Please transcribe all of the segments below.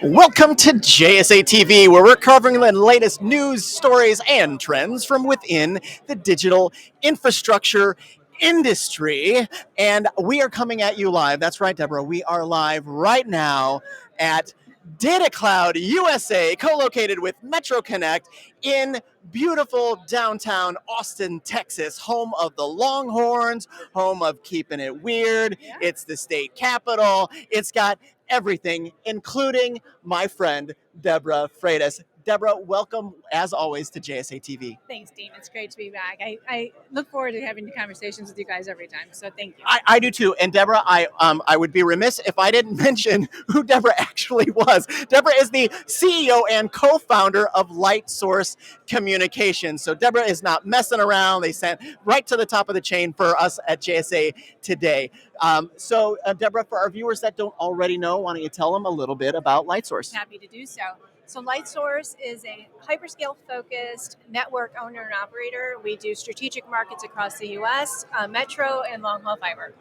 Welcome to JSA TV, where we're covering the latest news, stories, and trends from within the digital infrastructure industry. And we are coming at you live. That's right, Deborah. We are live right now at DataCloud USA, co-located with Metro Connect in beautiful downtown Austin, Texas, home of the Longhorns, home of Keeping It Weird. It's the state capital. It's got everything, including my friend, Debra Freitas. Debra, welcome, as always, to JSA TV. Thanks, Dean. It's great to be back. I look forward to having conversations with you guys every time, so thank you. I do too. And Debra, I would be remiss if I didn't mention who Debra actually was. Debra is the CEO and co-founder of LightSource Communications. So Debra is not messing around. They sent right to the top of the chain for us at JSA today. Debra, for our viewers that don't already know, why don't you tell them a little bit about LightSource? Happy to do so. So LightSource is a hyperscale-focused network owner and operator. We do strategic markets across the U.S., metro, and long-haul fiber.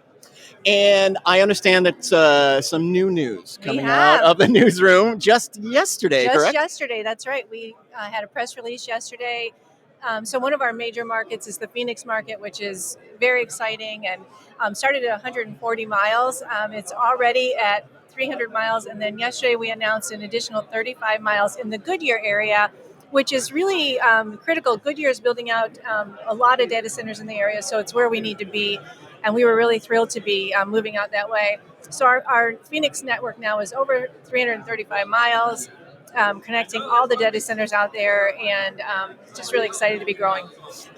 And I understand that some new news coming out of the newsroom just yesterday, correct? Just yesterday, that's right. We had a press release yesterday. So one of our major markets is the Phoenix market, which is very exciting and started at 140 miles. It's already at 300 miles. And then yesterday we announced an additional 35 miles in the Goodyear area, which is really critical. Goodyear is building out a lot of data centers in the area, so it's where we need to be. And we were really thrilled to be moving out that way. So our Phoenix network now is over 335 miles, connecting all the data centers out there, and just really excited to be growing.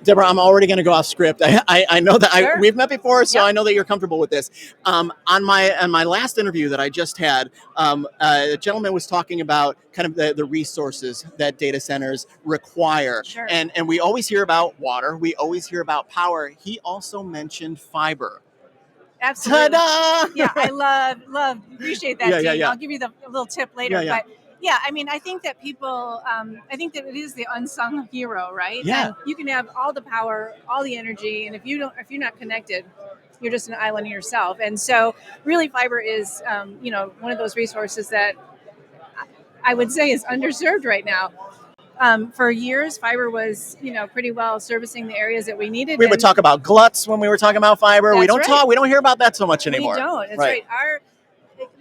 Debra, I'm already going to go off script. I know that Sure. we've met before, so Yep. I know that you're comfortable with this. On my last interview that I just had, a gentleman was talking about kind of the resources that data centers require. Sure. And we always hear about water. We always hear about power. He also mentioned fiber. Absolutely. Ta-da! Yeah, I love, appreciate that, Dean. Yeah. I'll give you the little tip later. Yeah. But yeah, I mean, I think that people, I think that it is the unsung hero, right? Yeah. And you can have all the power, all the energy, and if you're not connected, you're just an island yourself. And so, really, fiber is, one of those resources that I would say is underserved right now. For years, fiber was, pretty well servicing the areas that we needed. We would talk about gluts when we were talking about fiber. We That's don't right. we don't hear about that so much anymore. We don't. That's right. Our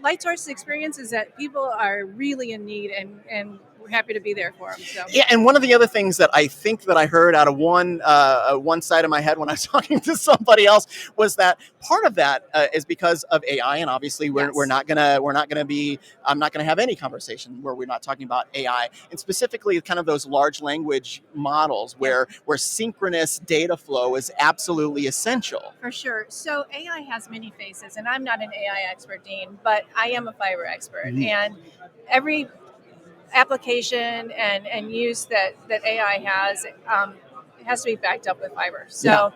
LightSource experience is that people are really in need, and we're happy to be there for them. So. Yeah, and one of the other things that I think that I heard out of one side of my head when I was talking to somebody else was that part of that is because of AI, and obviously we're not gonna be. I'm not gonna have any conversation where we're not talking about AI, and specifically kind of those large language models where synchronous data flow is absolutely essential. For sure. So AI has many faces, and I'm not an AI expert, Dean, but I am a fiber expert, and every application and use that AI has, it has to be backed up with fiber. So,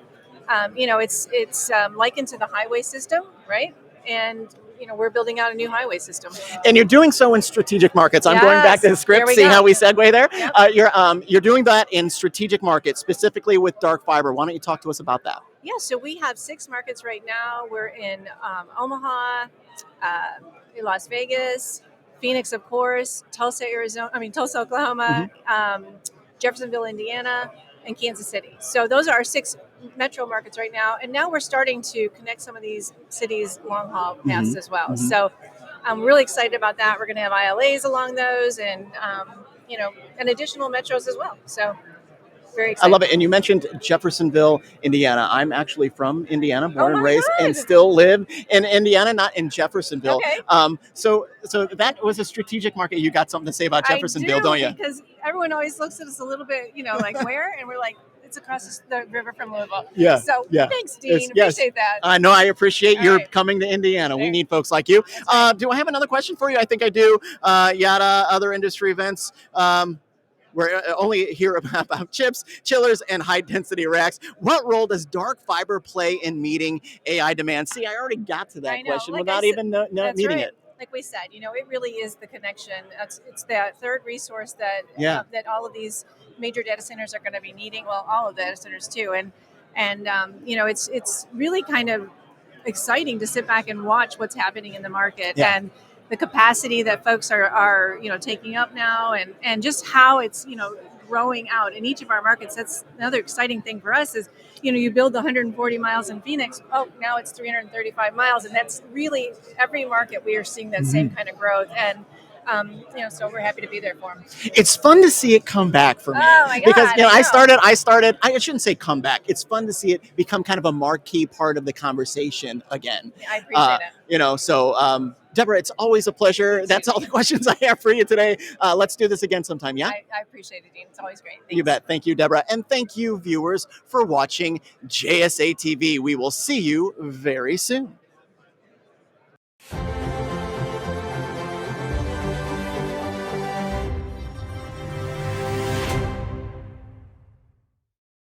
it's likened to the highway system, right? And we're building out a new highway system. And you're doing so in strategic markets. I'm going back to the script, see how we segue there. Yep. You're doing that in strategic markets, specifically with dark fiber. Why don't you talk to us about that? Yeah, so we have 6 markets right now. We're in Omaha, Las Vegas, Phoenix, of course, Tulsa, Oklahoma, Jeffersonville, Indiana, and Kansas City. So those are our 6 metro markets right now. And now we're starting to connect some of these cities long haul paths as well. So I'm really excited about that. We're going to have ILAs along those, and and additional metros as well. So very excited. I love it. And you mentioned Jeffersonville, Indiana. I'm actually from Indiana, born and raised, God. and still live in Indiana, not in Jeffersonville. Okay. So that was a strategic market. You got something to say about Jeffersonville, don't you? Because everyone always looks at us a little bit, like where? And we're like, it's across the river from Louisville. Yeah. So thanks, Dean. Yes. Appreciate that. I know. I appreciate your right. coming to Indiana. We There. need folks like you. Right. Do I have another question for you? I think I do. Yada, other industry events. We're only hear about chips, chillers, and high-density racks. What role does dark fiber play in meeting AI demand? See, I already got to that question without even meeting it. Like we said, it really is the connection. It's that third resource that that all of these major data centers are going to be needing. Well, all of the data centers too, and it's really kind of exciting to sit back and watch what's happening in the market. Yeah. And the capacity that folks are taking up now, and just how it's growing out in each of our markets. That's another exciting thing for us is, you build the 140 miles in Phoenix. Oh, now it's 335 miles, and that's really every market we are seeing that same kind of growth. And so we're happy to be there for them. It's fun to see it come back for me. Oh my God, because I know. I started. I shouldn't say come back. It's fun to see it become kind of a marquee part of the conversation again. I appreciate it. So Deborah, it's always a pleasure. That's all the questions I have for you today. Let's do this again sometime. Yeah. I appreciate it, Dean. It's always great. Thanks. You bet. Thank you, Deborah. And thank you, viewers, for watching JSA TV. We will see you very soon.